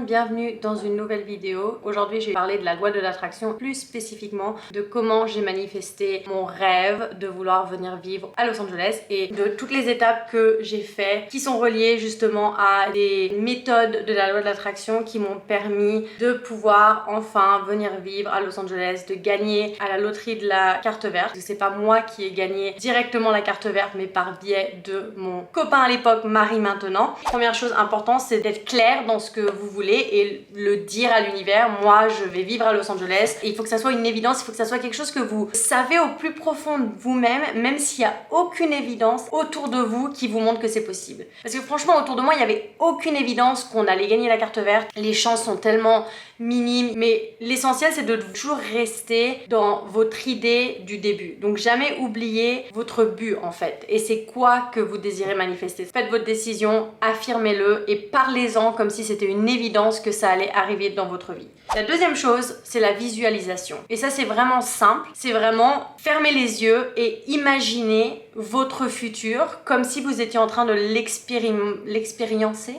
monde, bienvenue dans une nouvelle vidéo. Aujourd'hui, je vais parler de la loi de l'attraction, plus spécifiquement de comment j'ai manifesté mon rêve de vouloir venir vivre à Los Angeles et de toutes les étapes que j'ai fait qui sont reliées justement à des méthodes de la loi de l'attraction qui m'ont permis de pouvoir enfin venir vivre à Los Angeles, de gagner à la loterie de la carte verte. C'est pas moi qui ai gagné directement la carte verte, mais par biais de mon copain à l'époque, Marie maintenant. Première chose importante, c'est d'être clair dans ce que vous voulez et le dire à l'univers. Moi, je vais vivre à Los Angeles. Et il faut que ça soit une évidence, il faut que ça soit quelque chose que vous savez au plus profond de vous-même, même s'il n'y a aucune évidence autour de vous qui vous montre que c'est possible. Parce que franchement, autour de moi, il n'y avait aucune évidence qu'on allait gagner la carte verte. Les chances sont tellement minimes, mais l'essentiel, c'est de toujours rester dans votre idée du début. Donc jamais oublier votre but en fait. Et c'est quoi que vous désirez manifester. Faites votre décision, affirmez-le et parlez-en comme si c'était une évidence que ça allait arriver dans votre vie. La deuxième chose, c'est la visualisation. Et ça, c'est vraiment simple. C'est vraiment fermer les yeux et imaginer votre futur comme si vous étiez en train de l'expériencer.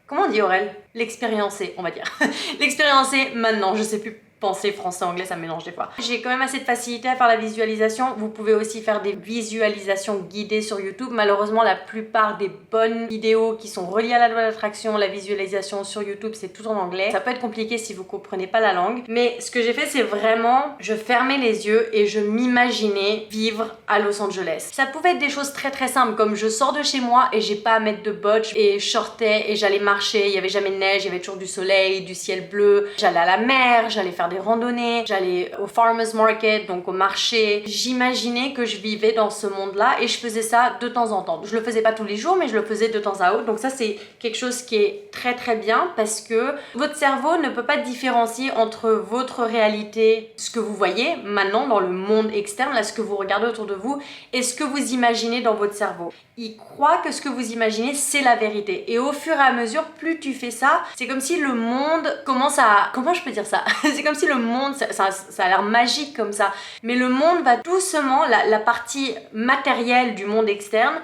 Comment on dit, Aurel? L'expériencer, on va dire. L'expériencer maintenant, je sais plus penser français-anglais, ça me mélange des fois. J'ai quand même assez de facilité à faire la visualisation. Vous pouvez aussi faire des visualisations guidées sur YouTube. Malheureusement, la plupart des bonnes vidéos qui sont reliées à la loi d'attraction, la visualisation sur YouTube, c'est tout en anglais. Ça peut être compliqué si vous comprenez pas la langue. Mais ce que j'ai fait, c'est vraiment, je fermais les yeux et je m'imaginais vivre à Los Angeles. Ça pouvait être des choses très très simples, comme je sors de chez moi et j'ai pas à mettre de bottes et je sortais et j'allais marcher. Il y avait jamais de neige, il y avait toujours du soleil, du ciel bleu. J'allais à la mer, j'allais faire des randonnées, j'allais au farmers market, donc au marché. J'imaginais que je vivais dans ce monde-là et je faisais ça de temps en temps. Je le faisais pas tous les jours, mais je le faisais de temps à autre. Donc ça, c'est quelque chose qui est très très bien parce que votre cerveau ne peut pas différencier entre votre réalité, ce que vous voyez maintenant dans le monde externe, là, ce que vous regardez autour de vous, et ce que vous imaginez dans votre cerveau. Il croit que ce que vous imaginez, c'est la vérité. Et au fur et à mesure, plus tu fais ça, c'est comme si le monde commence à... Comment je peux dire ça? C'est comme si le monde, ça a l'air magique comme ça, mais le monde va doucement, la partie matérielle du monde externe,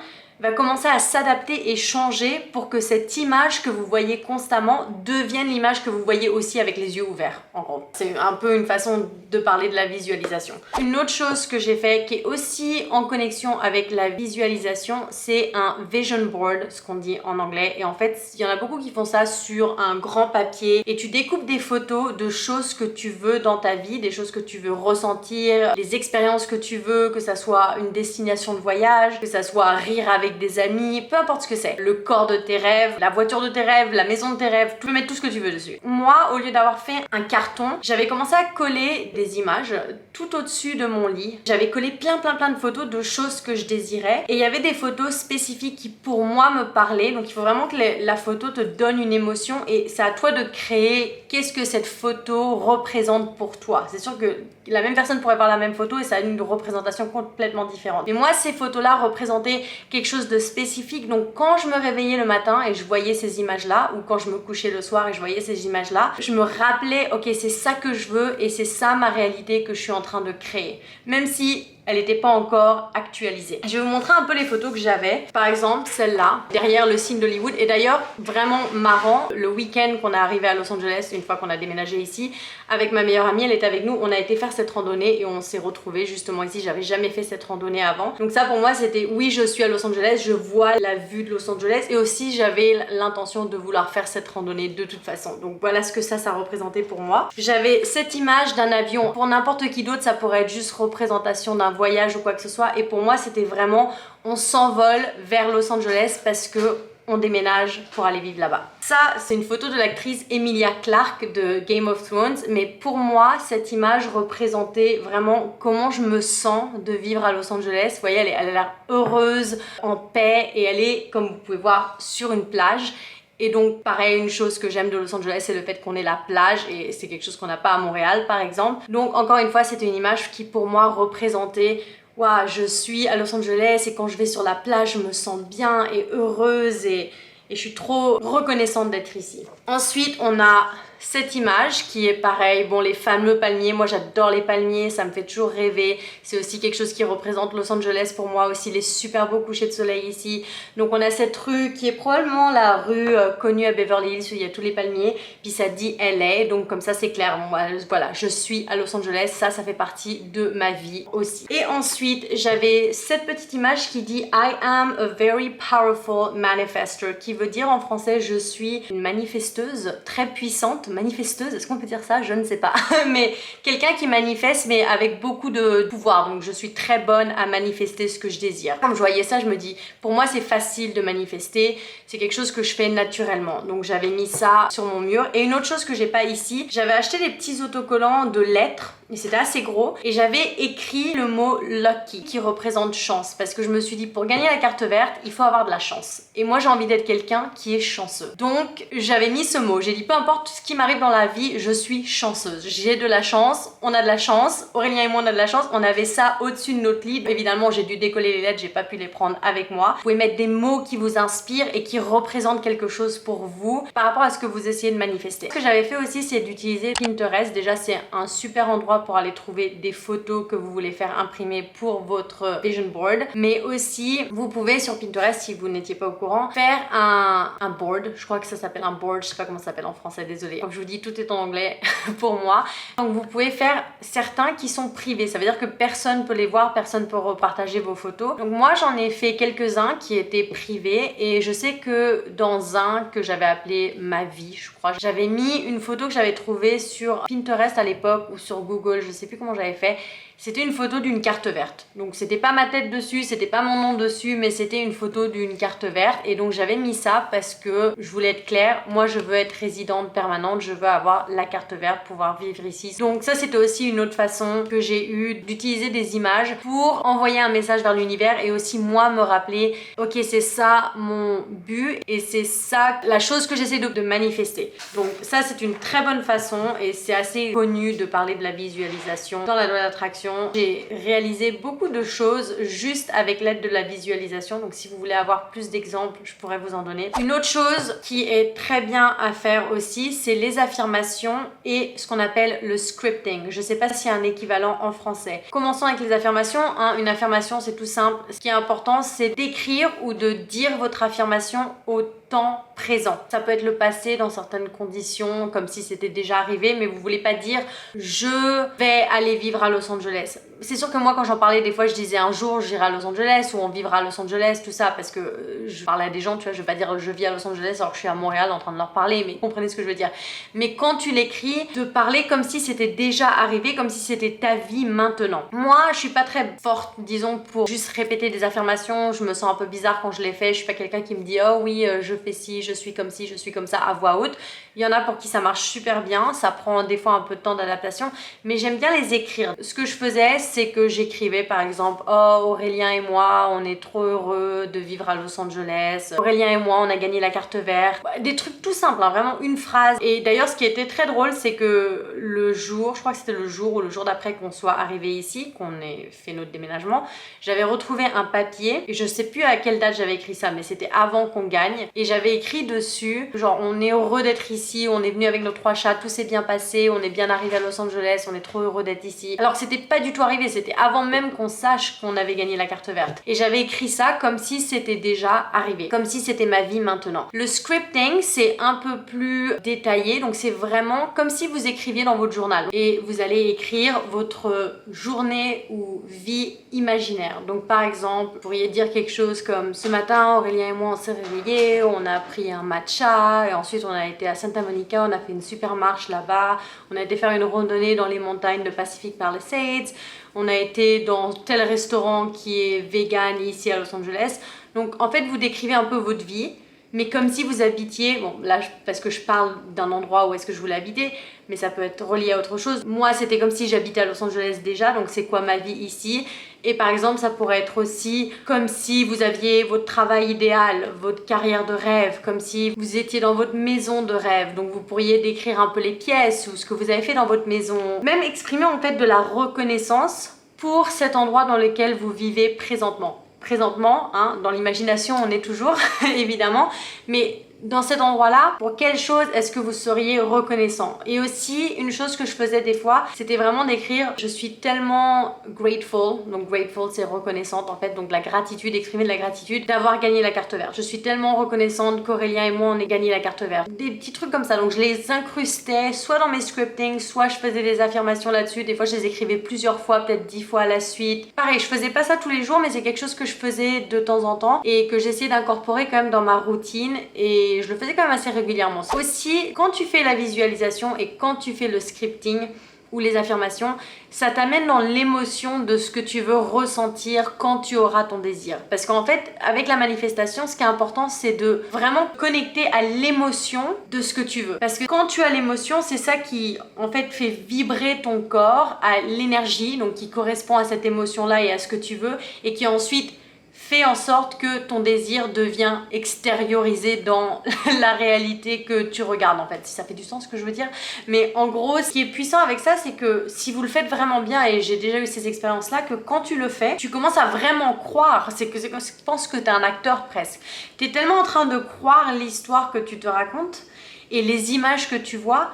va commencer à s'adapter et changer pour que cette image que vous voyez constamment devienne l'image que vous voyez aussi avec les yeux ouverts, en gros. C'est un peu une façon de parler de la visualisation. Une autre chose que j'ai fait qui est aussi en connexion avec la visualisation, c'est un vision board, ce qu'on dit en anglais. Et en fait, il y en a beaucoup qui font ça sur un grand papier et tu découpes des photos de choses que tu veux dans ta vie, des choses que tu veux ressentir, des expériences que tu veux, que ça soit une destination de voyage, que ça soit rire avec des amis, peu importe ce que c'est. Le corps de tes rêves, la voiture de tes rêves, la maison de tes rêves, tu peux mettre tout ce que tu veux dessus. Moi, au lieu d'avoir fait un carton, j'avais commencé à coller des images tout au-dessus de mon lit. J'avais collé plein de photos de choses que je désirais et il y avait des photos spécifiques qui pour moi me parlaient. Donc il faut vraiment que la photo te donne une émotion et c'est à toi de créer qu'est-ce que cette photo représente pour toi. C'est sûr que la même personne pourrait voir la même photo et ça a une représentation complètement différente. Mais moi, ces photos-là représentaient quelque chose de spécifique. Donc quand je me réveillais le matin et je voyais ces images-là, ou quand je me couchais le soir et je voyais ces images-là, je me rappelais, ok, c'est ça que je veux et c'est ça ma réalité que je suis en train de créer. Même si elle n'était pas encore actualisée. Je vais vous montrer un peu les photos que j'avais. Par exemple, celle-là, derrière le signe d'Hollywood. Et d'ailleurs, vraiment marrant, le week-end qu'on est arrivé à Los Angeles, une fois qu'on a déménagé ici, avec ma meilleure amie, elle était avec nous, on a été faire cette randonnée et on s'est retrouvés justement ici. J'avais jamais fait cette randonnée avant. Donc ça, pour moi, c'était oui, je suis à Los Angeles, je vois la vue de Los Angeles et aussi j'avais l'intention de vouloir faire cette randonnée de toute façon. Donc voilà ce que ça représentait pour moi. J'avais cette image d'un avion. Pour n'importe qui d'autre, ça pourrait être juste représentation d'un voyage ou quoi que ce soit, et pour moi c'était vraiment on s'envole vers Los Angeles parce que on déménage pour aller vivre là-bas. Ça, c'est une photo de l'actrice Emilia Clarke de Game of Thrones, mais pour moi, cette image représentait vraiment comment je me sens de vivre à Los Angeles. Vous voyez, elle a l'air heureuse, en paix, et elle est, comme vous pouvez voir, sur une plage. Et donc, pareil, une chose que j'aime de Los Angeles, c'est le fait qu'on ait la plage et c'est quelque chose qu'on n'a pas à Montréal, par exemple. Donc, encore une fois, c'était une image qui, pour moi, représentait « Waouh, je suis à Los Angeles et quand je vais sur la plage, je me sens bien et heureuse et je suis trop reconnaissante d'être ici. » Ensuite, on a cette image qui est pareil, bon les fameux palmiers, moi j'adore les palmiers, ça me fait toujours rêver, c'est aussi quelque chose qui représente Los Angeles pour moi aussi, les super beaux couchers de soleil ici. Donc on a cette rue qui est probablement la rue connue à Beverly Hills où il y a tous les palmiers, puis ça dit LA, donc comme ça c'est clair, moi, voilà, je suis à Los Angeles, ça fait partie de ma vie aussi. Et ensuite j'avais cette petite image qui dit I am a very powerful manifester, qui veut dire en français je suis une manifesteuse très puissante. Manifesteuse, est-ce qu'on peut dire ça? Je ne sais pas. Mais quelqu'un qui manifeste mais avec beaucoup de pouvoir. Donc je suis très bonne à manifester ce que je désire. Comme je voyais ça, je me dis, pour moi c'est facile de manifester. C'est quelque chose que je fais naturellement. Donc j'avais mis ça sur mon mur. Et une autre chose que j'ai pas ici, j'avais acheté des petits autocollants de lettres. Et c'était assez gros. Et j'avais écrit le mot lucky, qui représente chance. Parce que je me suis dit, pour gagner la carte verte, il faut avoir de la chance. Et moi j'ai envie d'être quelqu'un qui est chanceux. Donc j'avais mis ce mot. J'ai dit, peu importe ce qui m'arrive dans la vie, je suis chanceuse. J'ai de la chance, on a de la chance, Aurélien et moi on a de la chance, on avait ça au-dessus de notre lit. Évidemment j'ai dû décoller les lettres, j'ai pas pu les prendre avec moi. Vous pouvez mettre des mots qui vous inspirent et qui représentent quelque chose pour vous par rapport à ce que vous essayez de manifester. Ce que j'avais fait aussi c'est d'utiliser Pinterest. Déjà c'est un super endroit pour aller trouver des photos que vous voulez faire imprimer pour votre vision board. Mais aussi vous pouvez sur Pinterest, si vous n'étiez pas au courant, faire un board. Je crois que ça s'appelle un board, je sais pas comment ça s'appelle en français, désolé. Donc je vous dis, tout est en anglais pour moi. Donc vous pouvez faire certains qui sont privés, ça veut dire que personne peut les voir, personne peut repartager vos photos. Donc moi j'en ai fait quelques-uns qui étaient privés et je sais que dans un que j'avais appelé ma vie, je crois, j'avais mis une photo que j'avais trouvée sur Pinterest à l'époque ou sur Google, je sais plus comment j'avais fait. C'était une photo d'une carte verte. Donc c'était pas ma tête dessus, c'était pas mon nom dessus, mais c'était une photo d'une carte verte. Et donc j'avais mis ça parce que je voulais être claire, moi je veux être résidente permanente, je veux avoir la carte verte, pouvoir vivre ici. Donc ça c'était aussi une autre façon que j'ai eu d'utiliser des images pour envoyer un message vers l'univers et aussi moi me rappeler, ok c'est ça mon but et c'est ça la chose que j'essaie de manifester. Donc ça c'est une très bonne façon et c'est assez connu de parler de la visualisation dans la loi d'attraction. J'ai réalisé beaucoup de choses juste avec l'aide de la visualisation, donc si vous voulez avoir plus d'exemples, je pourrais vous en donner. Une autre chose qui est très bien à faire aussi, c'est les affirmations et ce qu'on appelle le scripting. Je sais pas s'il y a un équivalent en français. Commençons avec les affirmations. Une affirmation, c'est tout simple. Ce qui est important, c'est d'écrire ou de dire votre affirmation au temps présent. Ça peut être le passé dans certaines conditions, comme si c'était déjà arrivé, mais vous voulez pas dire « je vais aller vivre à Los Angeles ». C'est sûr que moi quand j'en parlais des fois je disais un jour j'irai à Los Angeles ou on vivra à Los Angeles, tout ça, parce que je parlais à des gens, tu vois, je vais pas dire je vis à Los Angeles alors que je suis à Montréal en train de leur parler, mais vous comprenez ce que je veux dire. Mais quand tu l'écris, de parler comme si c'était déjà arrivé, comme si c'était ta vie maintenant. Moi je suis pas très forte, disons, pour juste répéter des affirmations, je me sens un peu bizarre quand je les fais, je suis pas quelqu'un qui me dit oh oui je fais ci, je suis comme ci, je suis comme ça à voix haute. Il y en a pour qui ça marche super bien, ça prend des fois un peu de temps d'adaptation, mais j'aime bien les écrire. Ce que je faisais, c'est que j'écrivais par exemple « Oh, Aurélien et moi, on est trop heureux de vivre à Los Angeles. Aurélien et moi, on a gagné la carte verte. » Des trucs tout simples, hein, vraiment une phrase. Et d'ailleurs, ce qui était très drôle, c'est que le jour, je crois que c'était le jour ou le jour d'après qu'on soit arrivé ici, qu'on ait fait notre déménagement, j'avais retrouvé un papier, et je sais plus à quelle date j'avais écrit ça, mais c'était avant qu'on gagne, et j'avais écrit dessus, genre on est heureux d'être ici, on est venu avec nos 3 chats, tout s'est bien passé, on est bien arrivé à Los Angeles, on est trop heureux d'être ici. Alors que c'était pas du tout arrivé, c'était avant même qu'on sache qu'on avait gagné la carte verte. Et j'avais écrit ça comme si c'était déjà arrivé, comme si c'était ma vie maintenant. Le scripting, c'est un peu plus détaillé, donc c'est vraiment comme si vous écriviez dans votre journal. Et vous allez écrire votre journée ou vie imaginaire. Donc par exemple, vous pourriez dire quelque chose comme ce matin, Aurélien et moi on s'est réveillés, on a pris un matcha, et ensuite on a été à Santa Monica, on a fait une super marche là-bas, on a été faire une randonnée dans les montagnes de Pacific Palisades, on a été dans tel restaurant qui est vegan ici à Los Angeles. Donc en fait vous décrivez un peu votre vie, mais comme si vous habitiez, bon là parce que je parle d'un endroit où est-ce que je voulais habiter, mais ça peut être relié à autre chose. Moi c'était comme si j'habitais à Los Angeles déjà, donc c'est quoi ma vie ici. Et par exemple ça pourrait être aussi comme si vous aviez votre travail idéal, votre carrière de rêve, comme si vous étiez dans votre maison de rêve, donc vous pourriez décrire un peu les pièces ou ce que vous avez fait dans votre maison. Même exprimer en fait de la reconnaissance pour cet endroit dans lequel vous vivez présentement. Présentement, hein, dans l'imagination on est toujours évidemment, mais dans cet endroit-là, pour quelle chose est-ce que vous seriez reconnaissant? Et aussi, une chose que je faisais des fois, c'était vraiment d'écrire « Je suis tellement grateful », donc grateful c'est reconnaissante en fait, donc la gratitude, exprimer de la gratitude d'avoir gagné la carte verte. Je suis tellement reconnaissante qu'Aurélien et moi on ait gagné la carte verte. Des petits trucs comme ça, donc je les incrustais soit dans mes scriptings, soit je faisais des affirmations là-dessus. Des fois je les écrivais plusieurs fois, peut-être 10 fois à la suite. Pareil, je faisais pas ça tous les jours, mais c'est quelque chose que je faisais de temps en temps et que j'essayais d'incorporer quand même dans ma routine, et je le faisais quand même assez régulièrement. Aussi, quand tu fais la visualisation et quand tu fais le scripting ou les affirmations, ça t'amène dans l'émotion de ce que tu veux ressentir quand tu auras ton désir. Parce qu'en fait, avec la manifestation, ce qui est important, c'est de vraiment connecter à l'émotion de ce que tu veux. Parce que quand tu as l'émotion, c'est ça qui, en fait, fait vibrer ton corps à l'énergie, donc qui correspond à cette émotion-là et à ce que tu veux, et qui ensuite fait en sorte que ton désir devient extériorisé dans la réalité que tu regardes, en fait, si ça fait du sens ce que je veux dire. Mais en gros, ce qui est puissant avec ça, c'est que si vous le faites vraiment bien, et j'ai déjà eu ces expériences-là, que quand tu le fais, tu commences à vraiment croire. C'est que je pense que t'es un acteur presque. T'es tellement en train de croire l'histoire que tu te racontes et les images que tu vois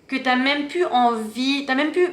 que t'as même plus envie, t'as même plus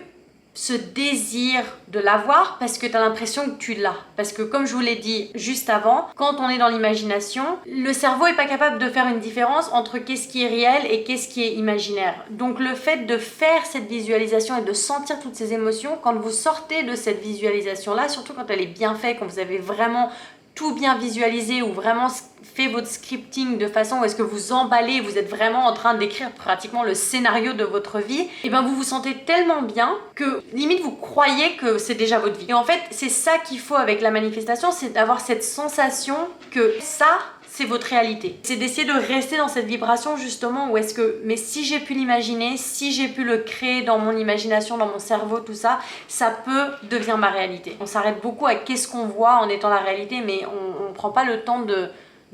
ce désir de l'avoir parce que tu as l'impression que tu l'as. Parce que comme je vous l'ai dit juste avant, quand on est dans l'imagination, le cerveau est pas capable de faire une différence entre qu'est-ce qui est réel et qu'est-ce qui est imaginaire. Donc le fait de faire cette visualisation et de sentir toutes ces émotions, quand vous sortez de cette visualisation-là, surtout quand elle est bien faite, quand vous avez vraiment tout bien visualisé ou vraiment fait votre scripting de façon où est-ce que vous emballez, vous êtes vraiment en train d'écrire pratiquement le scénario de votre vie, et ben vous vous sentez tellement bien que limite vous croyez que c'est déjà votre vie. Et en fait, c'est ça qu'il faut avec la manifestation, c'est d'avoir cette sensation que ça, c'est votre réalité. C'est d'essayer de rester dans cette vibration justement où est-ce que, mais si j'ai pu l'imaginer, si j'ai pu le créer dans mon imagination, dans mon cerveau, tout ça, ça peut devenir ma réalité. On s'arrête beaucoup à qu'est-ce qu'on voit en étant la réalité, mais on ne prend pas le temps de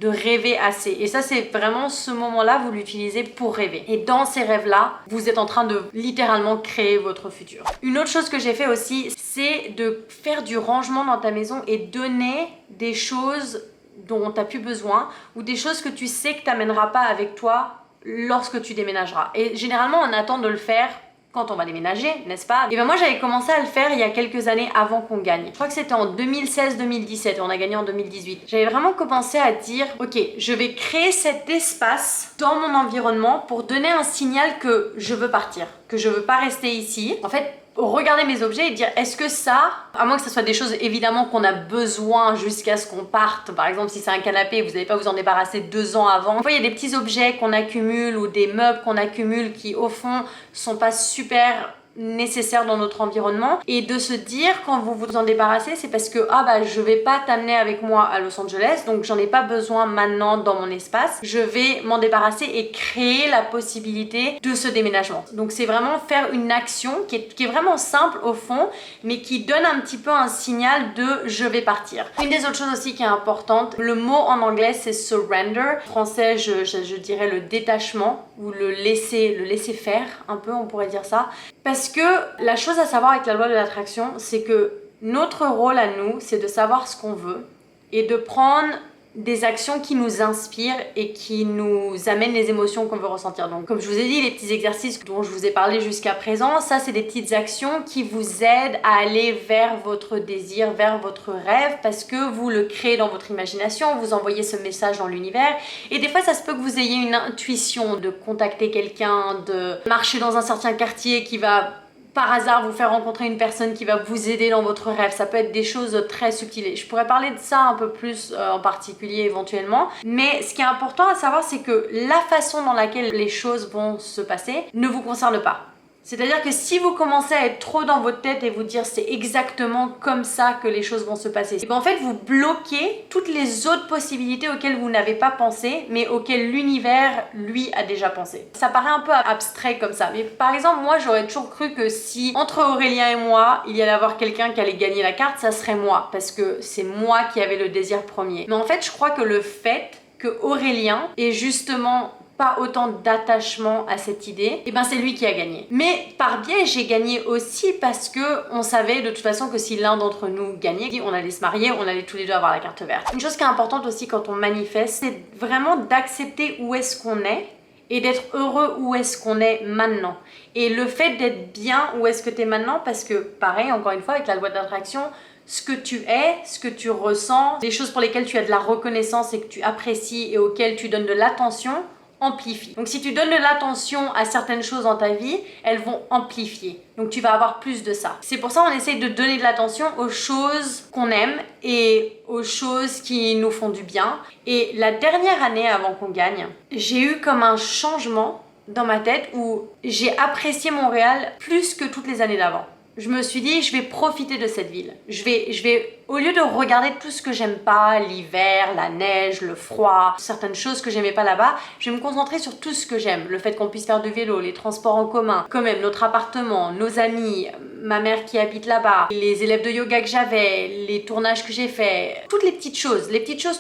rêver assez. Et ça, c'est vraiment ce moment-là, vous l'utilisez pour rêver. Et dans ces rêves-là, vous êtes en train de littéralement créer votre futur. Une autre chose que j'ai fait aussi, c'est de faire du rangement dans ta maison et donner des choses dont tu n'as plus besoin ou des choses que tu sais que tu n'amèneras pas avec toi lorsque tu déménageras. Et généralement, on attend de le faire quand on va déménager, n'est-ce pas? Et ben moi, j'avais commencé à le faire il y a quelques années avant qu'on gagne. Je crois que c'était en 2016-2017 et on a gagné en 2018. J'avais vraiment commencé à dire, ok, je vais créer cet espace dans mon environnement pour donner un signal que je veux partir, que je veux pas rester ici. En fait, regarder mes objets et dire est-ce que ça, à moins que ce soit des choses évidemment qu'on a besoin jusqu'à ce qu'on parte, par exemple si c'est un canapé, vous n'allez pas vous en débarrasser 2 ans avant. Des fois il y a des petits objets qu'on accumule ou des meubles qu'on accumule qui au fond sont pas super nécessaire dans notre environnement, et de se dire quand vous vous en débarrassez, c'est parce que ah bah je vais pas t'amener avec moi à Los Angeles, donc j'en ai pas besoin maintenant dans mon espace, je vais m'en débarrasser et créer la possibilité de ce déménagement. Donc c'est vraiment faire une action qui est vraiment simple au fond, mais qui donne un petit peu un signal de je vais partir. Une des autres choses aussi qui est importante, le mot en anglais c'est surrender, en français je dirais le détachement ou le laisser faire, un peu on pourrait dire ça. Parce que la chose à savoir avec la loi de l'attraction, c'est que notre rôle à nous, c'est de savoir ce qu'on veut et de prendre des actions qui nous inspirent et qui nous amènent les émotions qu'on veut ressentir. Donc comme je vous ai dit, les petits exercices dont je vous ai parlé jusqu'à présent, ça c'est des petites actions qui vous aident à aller vers votre désir, vers votre rêve, parce que vous le créez dans votre imagination, vous envoyez ce message dans l'univers, et des fois ça se peut que vous ayez une intuition de contacter quelqu'un, de marcher dans un certain quartier qui va par hasard vous faire rencontrer une personne qui va vous aider dans votre rêve. Ça peut être des choses très subtiles. Je pourrais parler de ça un peu plus en particulier éventuellement. Mais ce qui est important à savoir, c'est que la façon dans laquelle les choses vont se passer ne vous concerne pas. C'est-à-dire que si vous commencez à être trop dans votre tête et vous dire c'est exactement comme ça que les choses vont se passer, et bien en fait vous bloquez toutes les autres possibilités auxquelles vous n'avez pas pensé, mais auxquelles l'univers lui a déjà pensé. Ça paraît un peu abstrait comme ça, mais par exemple moi j'aurais toujours cru que si entre Aurélien et moi il y allait avoir quelqu'un qui allait gagner la carte, ça serait moi, parce que c'est moi qui avais le désir premier. Mais en fait je crois que le fait que Aurélien ait justement pas autant d'attachement à cette idée, et ben c'est lui qui a gagné. Mais par biais, j'ai gagné aussi parce que on savait de toute façon que si l'un d'entre nous gagnait, on allait se marier, on allait tous les deux avoir la carte verte. Une chose qui est importante aussi quand on manifeste, c'est vraiment d'accepter où est-ce qu'on est et d'être heureux où est-ce qu'on est maintenant. Et le fait d'être bien où est-ce que tu es maintenant, parce que pareil, encore une fois, avec la loi d'attraction, ce que tu es, ce que tu ressens, les choses pour lesquelles tu as de la reconnaissance et que tu apprécies et auxquelles tu donnes de l'attention, amplifie. Donc si tu donnes de l'attention à certaines choses dans ta vie, elles vont amplifier. Donc tu vas avoir plus de ça. C'est pour ça qu'on essaye de donner de l'attention aux choses qu'on aime et aux choses qui nous font du bien. Et la dernière année avant qu'on gagne, j'ai eu comme un changement dans ma tête où j'ai apprécié Montréal plus que toutes les années d'avant. Je me suis dit, je vais profiter de cette ville. Je vais, au lieu de regarder tout ce que j'aime pas, l'hiver, la neige, le froid, certaines choses que j'aimais pas là-bas, je vais me concentrer sur tout ce que j'aime. Le fait qu'on puisse faire du vélo, les transports en commun, quand même notre appartement, nos amis, ma mère qui habite là-bas, les élèves de yoga que j'avais, les tournages que j'ai faits, toutes les petites choses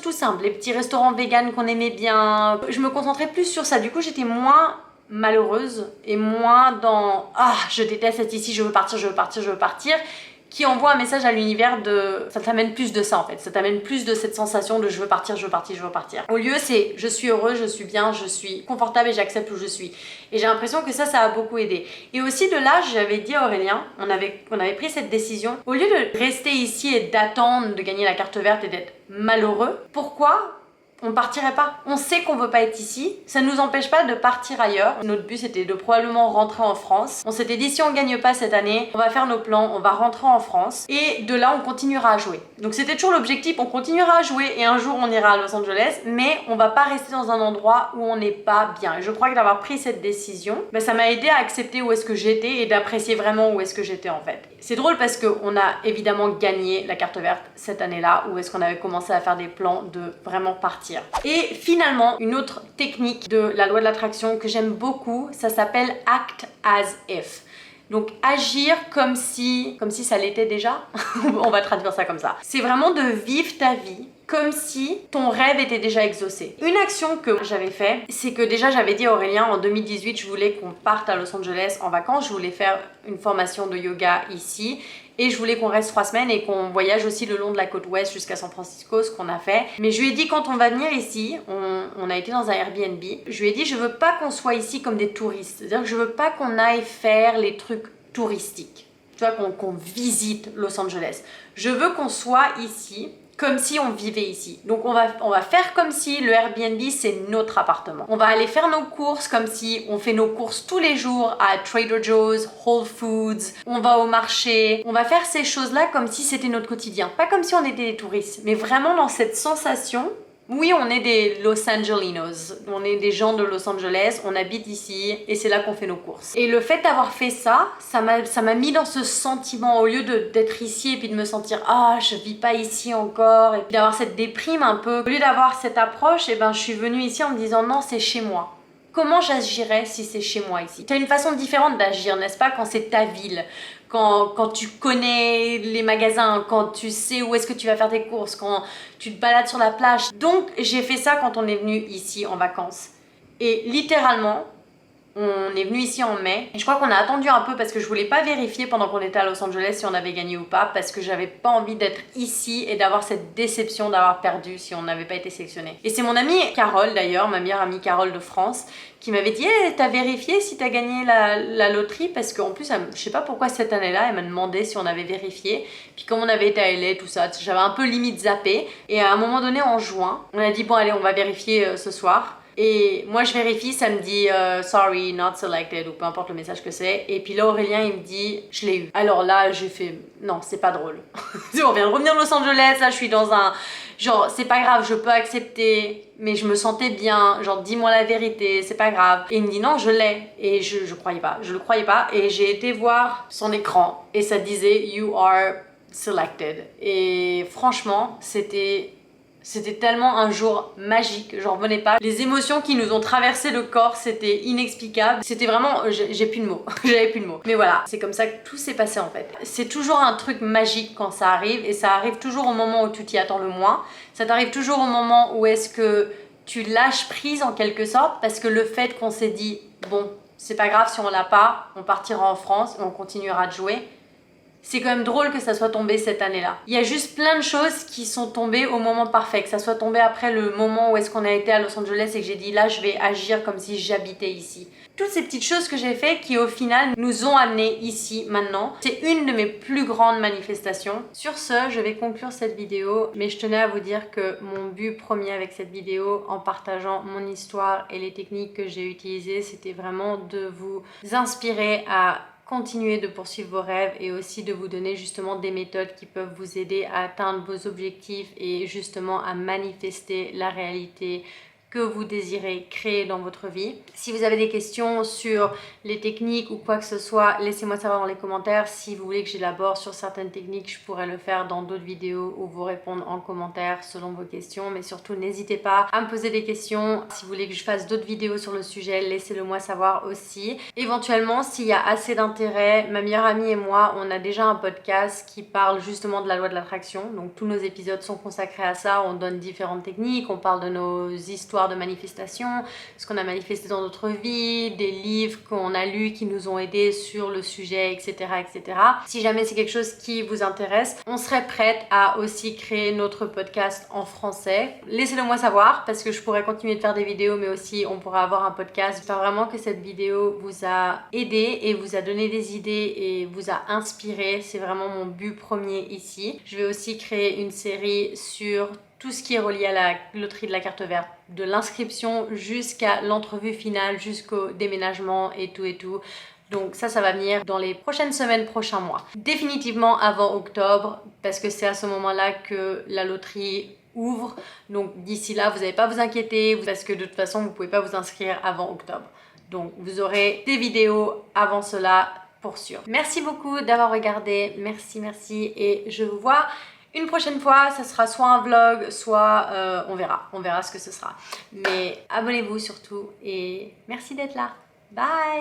tout simples, les petits restaurants véganes qu'on aimait bien. Je me concentrais plus sur ça. Du coup, j'étais moins malheureuse et moins dans ah je déteste être ici, je veux partir, qui envoie un message à l'univers de ça t'amène plus de ça en fait, ça t'amène plus de cette sensation de je veux partir. Au lieu c'est je suis heureuse, je suis bien, je suis confortable et j'accepte où je suis. Et j'ai l'impression que ça a beaucoup aidé. Et aussi de là, j'avais dit à Aurélien, on avait pris cette décision, au lieu de rester ici et d'attendre de gagner la carte verte et d'être malheureux, pourquoi on partirait pas? On sait qu'on veut pas être ici, ça nous empêche pas de partir ailleurs. Notre but c'était de probablement rentrer en France. On s'était dit si on gagne pas cette année, on va faire nos plans, on va rentrer en France et de là on continuera à jouer. Donc c'était toujours l'objectif, on continuera à jouer et un jour on ira à Los Angeles, mais on va pas rester dans un endroit où on n'est pas bien. Et je crois que d'avoir pris cette décision, ça m'a aidé à accepter où est-ce que j'étais et d'apprécier vraiment où est-ce que j'étais en fait. C'est drôle parce qu'on a évidemment gagné la carte verte cette année-là où est-ce qu'on avait commencé à faire des plans de vraiment partir. Et finalement, une autre technique de la loi de l'attraction que j'aime beaucoup, ça s'appelle Act as if. Donc agir comme si ça l'était déjà. On va traduire ça comme ça. C'est vraiment de vivre ta vie comme si ton rêve était déjà exaucé. Une action que j'avais fait, c'est que déjà j'avais dit à Aurélien en 2018, je voulais qu'on parte à Los Angeles en vacances, je voulais faire une formation de yoga ici et je voulais qu'on reste 3 semaines et qu'on voyage aussi le long de la côte ouest jusqu'à San Francisco, ce qu'on a fait. Mais je lui ai dit quand on va venir ici, on a été dans un Airbnb, je lui ai dit je veux pas qu'on soit ici comme des touristes, c'est-à-dire que je veux pas qu'on aille faire les trucs touristiques, tu vois, qu'on visite Los Angeles. Je veux qu'on soit ici comme si on vivait ici. Donc on va faire comme si le Airbnb c'est notre appartement. On va aller faire nos courses comme si on fait nos courses tous les jours à Trader Joe's, Whole Foods, on va au marché. On va faire ces choses-là comme si c'était notre quotidien. Pas comme si on était des touristes, mais vraiment dans cette sensation. Oui, on est des Los Angelinos, on est des gens de Los Angeles, on habite ici et c'est là qu'on fait nos courses. Et le fait d'avoir fait ça, ça m'a mis dans ce sentiment, au lieu d'être ici et puis de me sentir « Ah, je vis pas ici encore » et puis d'avoir cette déprime un peu. Au lieu d'avoir cette approche, je suis venue ici en me disant « Non, c'est chez moi ». Comment j'agirais si c'est chez moi ici? Tu as une façon différente d'agir, n'est-ce pas, quand c'est ta ville? Quand tu connais les magasins, quand tu sais où est-ce que tu vas faire tes courses, quand tu te balades sur la plage. Donc j'ai fait ça quand on est venu ici en vacances. Et littéralement, on est venu ici en mai. Et je crois qu'on a attendu un peu parce que je voulais pas vérifier pendant qu'on était à Los Angeles si on avait gagné ou pas, parce que j'avais pas envie d'être ici et d'avoir cette déception d'avoir perdu si on n'avait pas été sélectionné. Et c'est mon amie Carole d'ailleurs, ma meilleure amie Carole de France, qui m'avait dit hey, t'as vérifié si t'as gagné la loterie? Parce qu'en plus, je sais pas pourquoi cette année-là, elle m'a demandé si on avait vérifié. Puis comme on avait été à LA, tout ça, j'avais un peu limite zappé. Et à un moment donné, en juin, on a dit bon allez, on va vérifier ce soir. Et moi je vérifie, ça me dit sorry, not selected ou peu importe le message que c'est. Et puis là Aurélien il me dit je l'ai eu. Alors là j'ai fait non, c'est pas drôle. On vient de revenir de Los Angeles, là je suis dans un genre c'est pas grave, je peux accepter, mais je me sentais bien, genre dis-moi la vérité, c'est pas grave. Et il me dit non, je l'ai. Et je croyais pas, je le croyais pas. Et j'ai été voir son écran et ça disait you are selected. Et franchement c'était tellement un jour magique, j'en revenais pas. Les émotions qui nous ont traversé le corps, c'était inexplicable. C'était vraiment, j'ai plus de mots, j'avais plus de mots. Mais voilà, c'est comme ça que tout s'est passé en fait. C'est toujours un truc magique quand ça arrive et ça arrive toujours au moment où tu t'y attends le moins. Ça t'arrive toujours au moment où est-ce que tu lâches prise en quelque sorte parce que le fait qu'on s'est dit bon, c'est pas grave si on l'a pas, on partira en France et on continuera de jouer. C'est quand même drôle que ça soit tombé cette année-là. Il y a juste plein de choses qui sont tombées au moment parfait, que ça soit tombé après le moment où est-ce qu'on a été à Los Angeles et que j'ai dit là je vais agir comme si j'habitais ici. Toutes ces petites choses que j'ai fait qui au final nous ont amenés ici maintenant. C'est une de mes plus grandes manifestations. Sur ce, je vais conclure cette vidéo, mais je tenais à vous dire que mon but premier avec cette vidéo, en partageant mon histoire et les techniques que j'ai utilisées, c'était vraiment de vous inspirer à continuer de poursuivre vos rêves et aussi de vous donner justement des méthodes qui peuvent vous aider à atteindre vos objectifs et justement à manifester la réalité que vous désirez créer dans votre vie. Si vous avez des questions sur les techniques ou quoi que ce soit, laissez-moi savoir dans les commentaires. Si vous voulez que j'élabore sur certaines techniques, je pourrais le faire dans d'autres vidéos ou vous répondre en commentaire selon vos questions. Mais surtout, n'hésitez pas à me poser des questions. Si vous voulez que je fasse d'autres vidéos sur le sujet, laissez-le moi savoir aussi. Éventuellement, s'il y a assez d'intérêt, ma meilleure amie et moi, on a déjà un podcast qui parle justement de la loi de l'attraction. Donc tous nos épisodes sont consacrés à ça. On donne différentes techniques, on parle de nos histoires de manifestation, ce qu'on a manifesté dans notre vie, des livres qu'on a lus qui nous ont aidés sur le sujet, etc., etc. Si jamais c'est quelque chose qui vous intéresse, on serait prête à aussi créer notre podcast en français. Laissez-le moi savoir parce que je pourrais continuer de faire des vidéos, mais aussi on pourra avoir un podcast. J'espère vraiment que cette vidéo vous a aidé et vous a donné des idées et vous a inspiré. C'est vraiment mon but premier ici. Je vais aussi créer une série sur tout ce qui est relié à la loterie de la carte verte, de l'inscription jusqu'à l'entrevue finale, jusqu'au déménagement et tout. Donc ça va venir dans les prochaines semaines, prochains mois. Définitivement avant octobre, parce que c'est à ce moment-là que la loterie ouvre. Donc d'ici là, vous n'allez pas vous inquiéter, parce que de toute façon, vous ne pouvez pas vous inscrire avant octobre. Donc vous aurez des vidéos avant cela, pour sûr. Merci beaucoup d'avoir regardé, merci, et je vous vois une prochaine fois. Ça sera soit un vlog, soit on verra ce que ce sera. Mais abonnez-vous surtout et merci d'être là. Bye!